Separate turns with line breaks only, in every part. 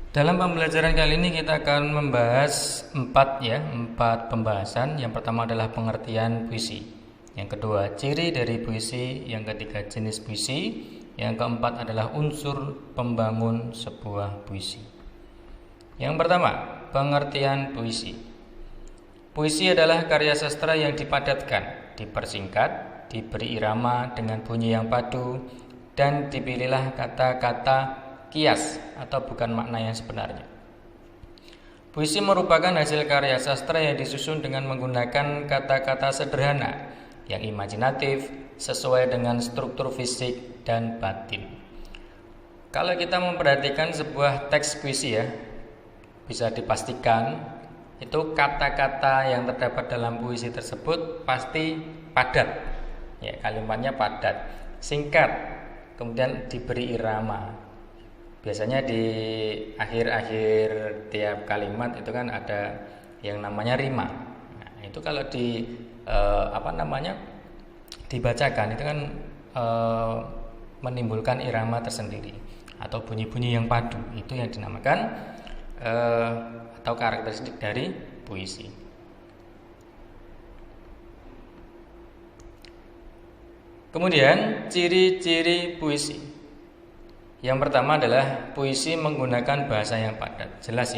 Dalam pembelajaran kali ini kita akan membahas empat pembahasan. Yang pertama adalah pengertian puisi. Yang kedua, ciri dari puisi. Yang ketiga, jenis puisi. Yang keempat adalah unsur pembangun sebuah puisi. Yang pertama, pengertian puisi. Puisi adalah karya sastra yang dipadatkan, dipersingkat, diberi irama dengan bunyi yang padu, dan dipilihlah kata-kata kias atau bukan makna yang sebenarnya. Puisi merupakan hasil karya sastra yang disusun dengan menggunakan kata-kata sederhana yang imajinatif sesuai dengan struktur fisik dan batin. Kalau kita memperhatikan sebuah teks puisi bisa dipastikan itu kata-kata yang terdapat dalam puisi tersebut pasti padat. Kalimatnya padat, singkat, kemudian diberi irama. Biasanya di akhir-akhir tiap kalimat itu kan ada yang namanya rima. Nah, itu kalau dibacakan itu kan menimbulkan irama tersendiri atau bunyi-bunyi yang padu. Itu yang dinamakan atau karakteristik dari puisi. Kemudian ciri-ciri puisi. Yang pertama adalah puisi menggunakan bahasa yang padat. Jelas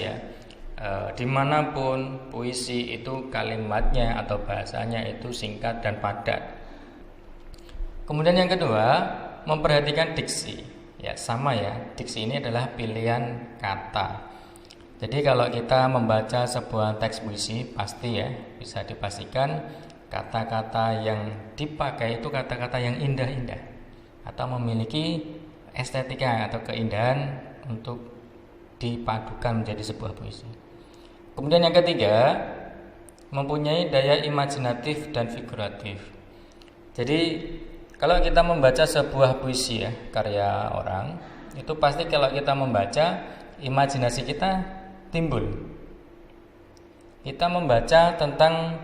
dimanapun puisi itu kalimatnya atau bahasanya itu singkat dan padat. Kemudian yang kedua, memperhatikan diksi. Diksi ini adalah pilihan kata. Jadi kalau kita membaca sebuah teks puisi pasti bisa dipastikan kata-kata yang dipakai itu kata-kata yang indah-indah atau memiliki estetika atau keindahan untuk dipadukan menjadi sebuah puisi. Kemudian yang ketiga, mempunyai daya imajinatif dan figuratif. Jadi kalau kita membaca sebuah puisi karya orang, itu pasti kalau kita membaca imajinasi kita timbul. Kita membaca tentang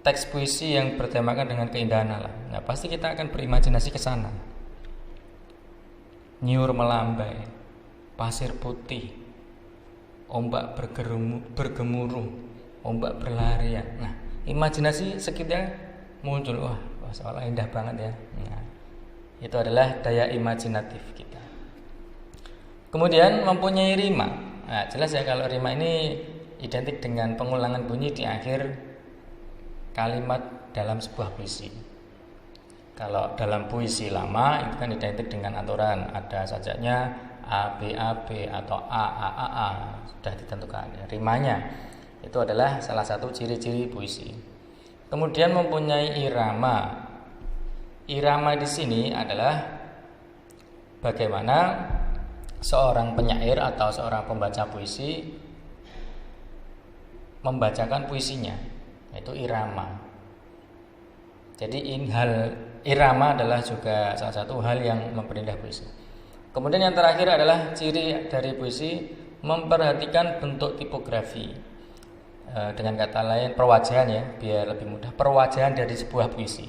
teks puisi yang bertemakan dengan keindahan alam. Nah, pasti kita akan berimajinasi ke sana. Nyur melambai, pasir putih, ombak bergemuruh, ombak berlarian. Nah, imajinasi sekitar muncul, wah seolah indah banget Nah, itu adalah daya imajinatif kita. Kemudian mempunyai rima. Nah, jelas kalau rima ini identik dengan pengulangan bunyi di akhir kalimat dalam sebuah puisi. Kalau dalam puisi lama itu kan identik dengan aturan, ada sajaknya A B atau A sudah ditentukan. Rimanya itu adalah salah satu ciri-ciri puisi. Kemudian mempunyai irama. Irama di sini adalah bagaimana seorang penyair atau seorang pembaca puisi membacakan puisinya, yaitu irama. Jadi irama adalah juga salah satu hal yang memperindah puisi. Kemudian yang terakhir adalah ciri dari puisi memperhatikan bentuk tipografi. Dengan kata lain perwajahan biar lebih mudah. Perwajahan dari sebuah puisi.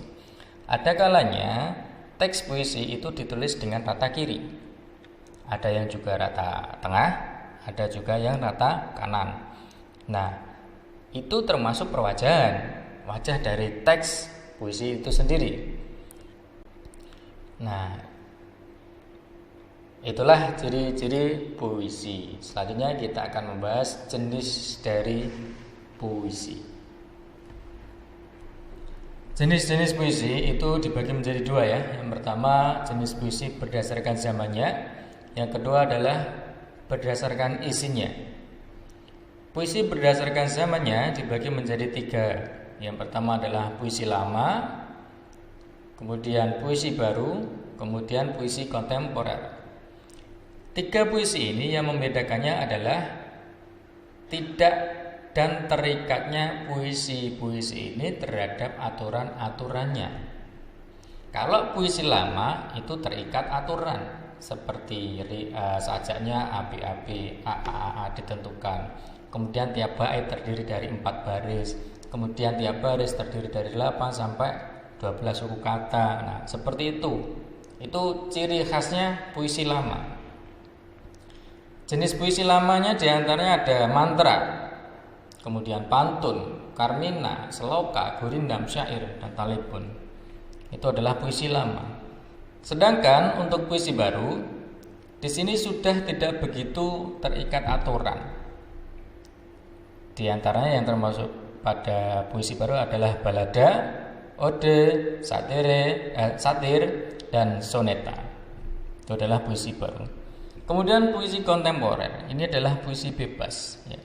Ada kalanya teks puisi itu ditulis dengan rata kiri. Ada yang juga rata tengah, ada juga yang rata kanan. Nah, itu termasuk perwajahan, wajah dari teks puisi itu sendiri. Nah, itulah ciri-ciri puisi. Selanjutnya kita akan membahas jenis dari puisi. Jenis-jenis puisi itu dibagi menjadi dua Yang pertama jenis puisi berdasarkan zamannya. Yang kedua adalah berdasarkan isinya. Puisi berdasarkan zamannya dibagi menjadi tiga. Yang pertama adalah puisi lama, kemudian puisi baru, kemudian puisi kontemporer. Tiga puisi ini yang membedakannya adalah tidak dan terikatnya puisi-puisi ini terhadap aturan-aturannya. Kalau puisi lama itu terikat aturan seperti sajaknya ABAB, AAA ditentukan. Kemudian tiap bait terdiri dari 4 baris. Kemudian tiap baris terdiri dari 8 sampai 12 suku kata. Nah, seperti itu. Itu ciri khasnya puisi lama. Jenis puisi lamanya diantaranya ada mantra, kemudian pantun, karmina, seloka, gurindam, syair, dan talebun. Itu adalah puisi lama. Sedangkan untuk puisi baru, di sini sudah tidak begitu terikat aturan. Di antaranya yang termasuk pada puisi baru adalah balada, ode, satir, dan soneta. Itu adalah puisi baru. Kemudian puisi kontemporer, ini adalah puisi bebas, ya.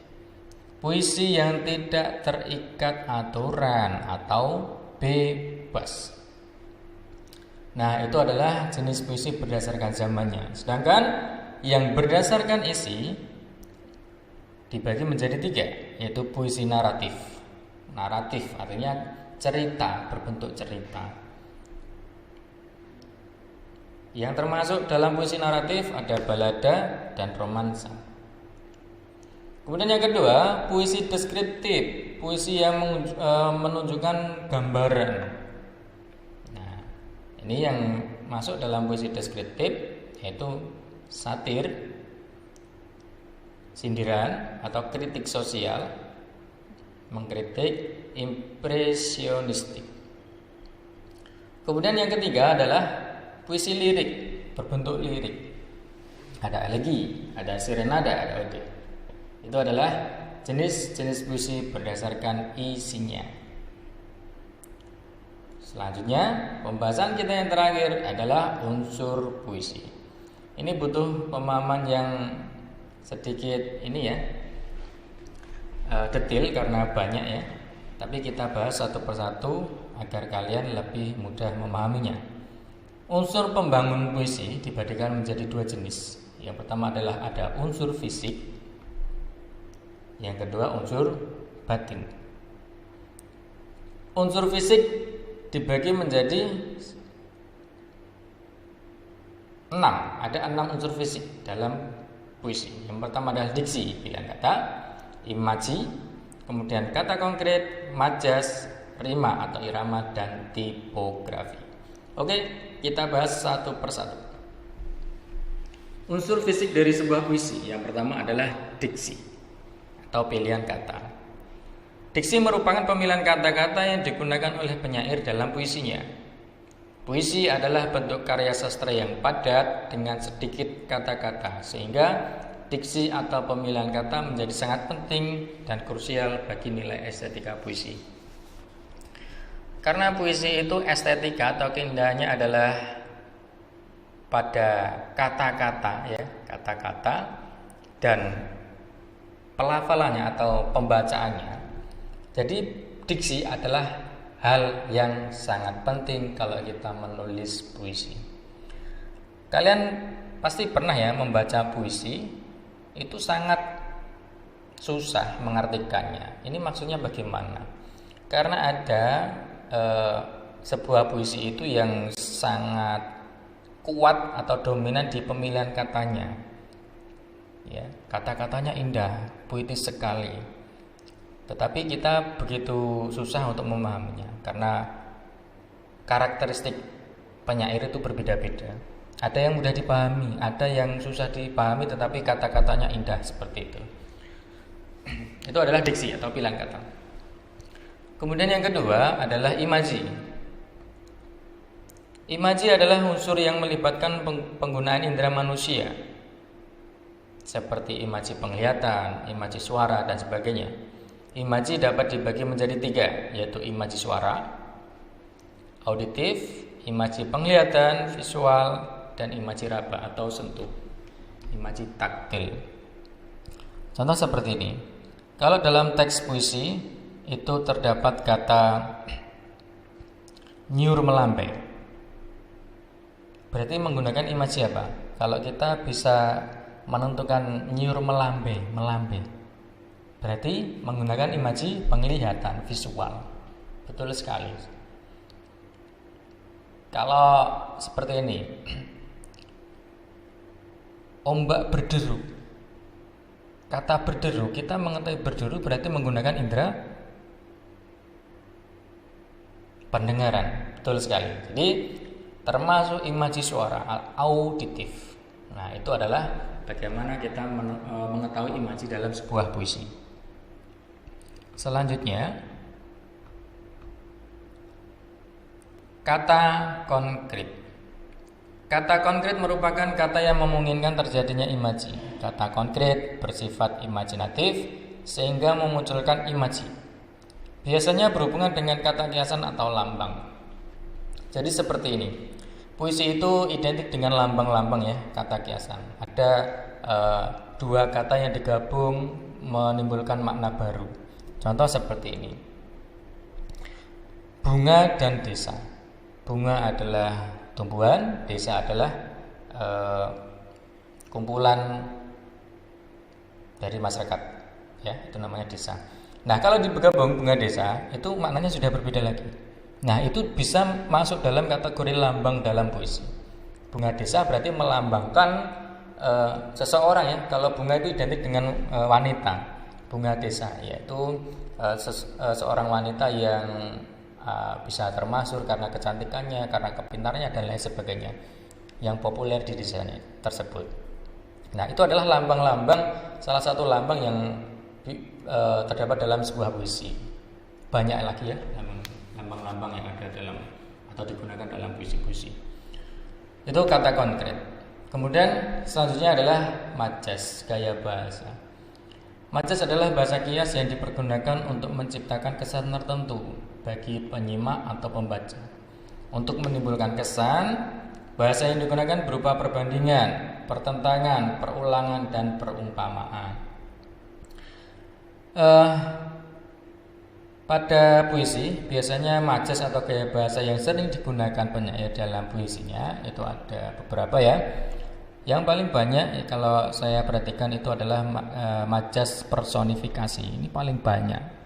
Puisi yang tidak terikat aturan atau bebas. Nah, itu adalah jenis puisi berdasarkan zamannya. Sedangkan yang berdasarkan isi dibagi menjadi 3, yaitu puisi naratif. Naratif artinya cerita, berbentuk cerita. Yang termasuk dalam puisi naratif ada balada dan romansa. Kemudian yang kedua, puisi deskriptif, puisi yang menunjukkan gambaran. Nah, ini yang masuk dalam puisi deskriptif yaitu satir, sindiran atau kritik sosial, mengkritik, impresionistik. Kemudian yang ketiga adalah puisi lirik, berbentuk lirik. Ada elegi, ada serenada, ada ode. Itu adalah jenis-jenis puisi berdasarkan isinya. Selanjutnya, pembahasan kita yang terakhir adalah unsur puisi. Ini butuh pemahaman yang sedikit detail karena banyak ya. Tapi kita bahas satu persatu agar kalian lebih mudah memahaminya. Unsur pembangun puisi dibagikan menjadi 2 jenis. Yang pertama adalah ada unsur fisik, yang kedua unsur batin. Unsur fisik dibagi menjadi 6. Ada 6 unsur fisik dalam puisi. Yang pertama adalah diksi, pilihan kata, imaji, kemudian kata konkret, majas, rima atau irama, dan tipografi. Oke, kita bahas satu persatu. Unsur fisik dari sebuah puisi yang pertama adalah diksi atau pilihan kata. Diksi merupakan pemilihan kata-kata yang digunakan oleh penyair dalam puisinya. Puisi adalah bentuk karya sastra yang padat dengan sedikit kata-kata, sehingga diksi atau pemilihan kata menjadi sangat penting dan krusial bagi nilai estetika puisi. Karena puisi itu estetika atau keindahannya adalah pada kata-kata ya, kata-kata dan pelafalannya atau pembacaannya. Jadi diksi adalah hal yang sangat penting kalau kita menulis puisi. Kalian pasti pernah ya membaca puisi, itu sangat susah mengartikannya. Ini maksudnya bagaimana? Karena ada sebuah puisi itu yang sangat kuat atau dominan di pemilihan katanya. Ya, kata-katanya indah, puitis sekali. Tetapi kita begitu susah untuk memahaminya karena karakteristik penyair itu berbeda-beda. Ada yang mudah dipahami, ada yang susah dipahami tetapi kata-katanya indah seperti itu. Itu adalah diksi atau pilihan kata. Kemudian yang kedua adalah imaji. Imaji adalah unsur yang melibatkan penggunaan indera manusia, seperti imaji penglihatan, imaji suara, dan sebagainya. Imaji dapat dibagi menjadi 3, yaitu imaji suara, auditif, imaji penglihatan, visual, dan imaji raba atau sentuh, imaji taktil. Contoh seperti ini. Kalau dalam teks puisi itu terdapat kata nyur melambai, berarti menggunakan imaji apa? Kalau kita bisa menentukan nyur melambai, berarti menggunakan imaji penglihatan, visual. Betul sekali. Kalau seperti ini, ombak berderu. Kata berderu, kita mengetahui berderu berarti menggunakan indera pendengaran. Betul sekali. Jadi termasuk imaji suara auditif. Nah, itu adalah bagaimana kita mengetahui imaji dalam sebuah puisi. Selanjutnya, kata konkret. Kata konkret merupakan kata yang memungkinkan terjadinya imaji. Kata konkret bersifat imajinatif sehingga memunculkan imaji. Biasanya berhubungan dengan kata kiasan atau lambang. Jadi seperti ini. Puisi itu identik dengan lambang-lambang ya, kata kiasan. Ada dua kata yang digabung menimbulkan makna baru. Contoh seperti ini. Bunga dan desa. Bunga adalah tumbuhan, desa adalah kumpulan dari masyarakat, ya itu namanya desa. Nah kalau digabung bunga desa itu maknanya sudah berbeda lagi. Nah itu bisa masuk dalam kategori lambang dalam puisi. Bunga desa berarti melambangkan seseorang ya. Kalau bunga itu identik dengan wanita, bunga desa yaitu seorang wanita yang bisa termasuk karena kecantikannya, karena kepintarannya dan lain sebagainya yang populer di desanya tersebut. Nah itu adalah lambang-lambang, salah satu lambang yang terdapat dalam sebuah puisi. Banyak lagi ya lambang-lambang yang ada dalam atau digunakan dalam puisi-puisi. Itu kata konkret. Kemudian selanjutnya adalah majas, gaya bahasa. Majas adalah bahasa kias yang dipergunakan untuk menciptakan kesan tertentu bagi penyimak atau pembaca. Untuk menimbulkan kesan, bahasa yang digunakan berupa perbandingan, pertentangan, perulangan, dan perumpamaan. Pada puisi, biasanya majas atau gaya bahasa yang sering digunakan penyair dalam puisinya itu ada beberapa ya. Yang paling banyak kalau saya perhatikan itu adalah majas personifikasi. Ini paling banyak.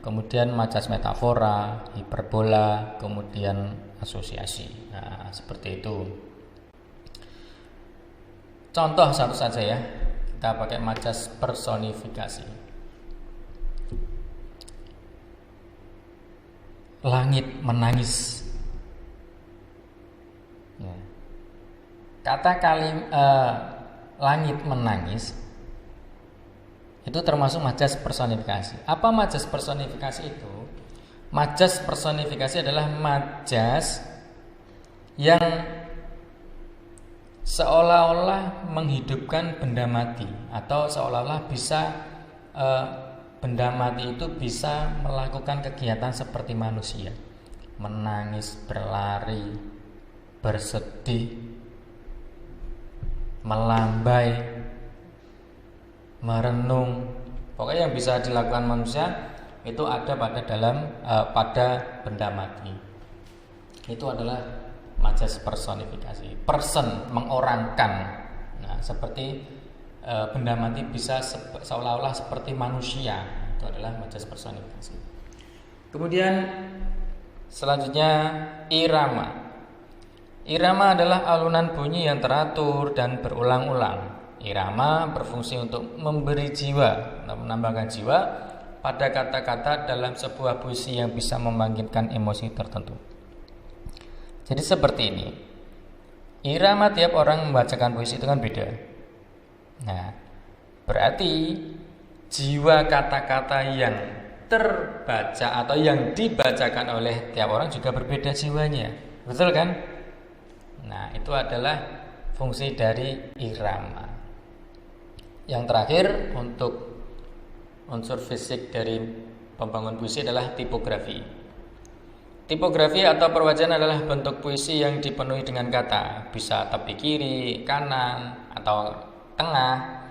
Kemudian majas metafora, hiperbola, kemudian asosiasi. Nah, seperti itu. Contoh satu saja ya. Kita pakai majas personifikasi. Langit menangis. Ya. Kata langit menangis itu termasuk majas personifikasi. Apa majas personifikasi itu? Majas personifikasi adalah majas yang seolah-olah menghidupkan benda mati atau seolah-olah bisa benda mati itu bisa melakukan kegiatan seperti manusia, menangis, berlari, bersedih, melambai, merenung. Pokoknya yang bisa dilakukan manusia itu ada pada benda mati. Itu adalah majas personifikasi. Person, mengorangkan. Nah, seperti benda mati bisa seolah-olah seperti manusia. Itu adalah majas personifikasi. Kemudian selanjutnya irama. Irama adalah alunan bunyi yang teratur dan berulang-ulang. Irama berfungsi untuk memberi jiwa, menambahkan jiwa pada kata-kata dalam sebuah puisi yang bisa membangkitkan emosi tertentu. Jadi seperti ini. Irama tiap orang membacakan puisi itu kan beda. Nah, berarti jiwa kata-kata yang terbaca atau yang dibacakan oleh tiap orang juga berbeda jiwanya. Betul kan? Nah, itu adalah fungsi dari irama. Yang terakhir untuk unsur fisik dari pembangun puisi adalah tipografi. Tipografi atau perwajahan adalah bentuk puisi yang dipenuhi dengan kata, bisa tepi kiri, kanan, atau tengah,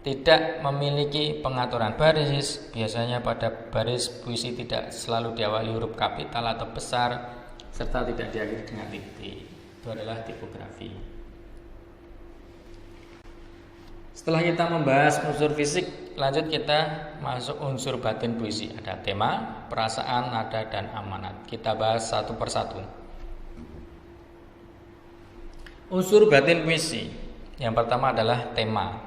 tidak memiliki pengaturan baris. Biasanya pada baris puisi tidak selalu diawali huruf kapital atau besar, serta tidak diakhiri dengan titik. Itu adalah tipografi. Setelah kita membahas unsur fisik, lanjut kita masuk unsur batin puisi. Ada tema, perasaan, nada, dan amanat. Kita bahas satu persatu. Unsur batin puisi. Yang pertama adalah tema.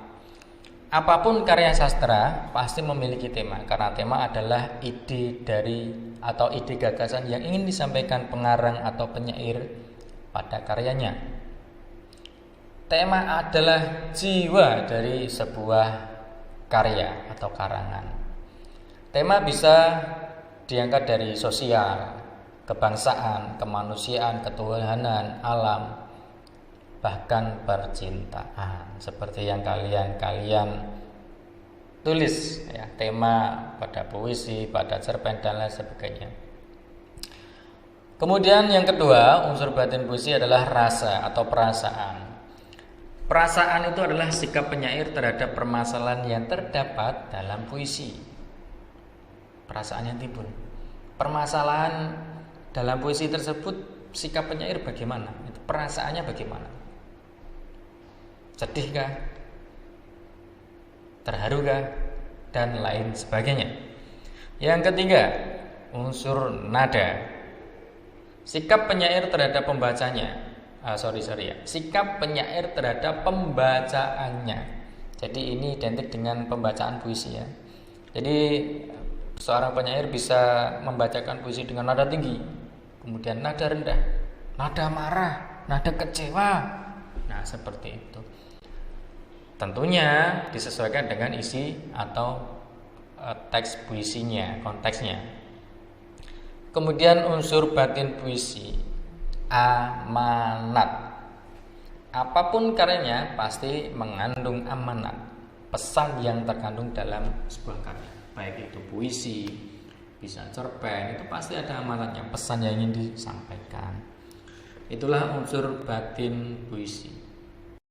Apapun karya sastra pasti memiliki tema, karena tema adalah ide dari atau ide gagasan yang ingin disampaikan pengarang atau penyair pada karyanya. Tema adalah jiwa dari sebuah karya atau karangan. Tema bisa diangkat dari sosial, kebangsaan, kemanusiaan, ketuhanan, alam, bahkan percintaan, seperti yang kalian tulis ya, tema pada puisi, pada cerpen dan lain sebagainya. Kemudian yang kedua, unsur batin puisi adalah rasa atau perasaan. Perasaan itu adalah sikap penyair terhadap permasalahan yang terdapat dalam puisi. Perasaan yang timbul. Permasalahan dalam puisi tersebut, sikap penyair bagaimana? Perasaannya bagaimana? Sedihkah? Terharukah? Dan lain sebagainya. Yang ketiga, unsur nada. Sikap penyair terhadap pembacanya. Sikap penyair terhadap pembacaannya. Jadi ini identik dengan pembacaan puisi ya. Jadi seorang penyair bisa membacakan puisi dengan nada tinggi, kemudian nada rendah, nada marah, nada kecewa. Nah, seperti itu. Tentunya disesuaikan dengan isi atau teks puisinya, konteksnya. Kemudian unsur batin puisi, amanat. Apapun karyanya pasti mengandung amanat, pesan yang terkandung dalam sebuah karya. Baik itu puisi, bisa cerpen, itu pasti ada amanatnya, pesan yang ingin disampaikan. Itulah unsur batin puisi.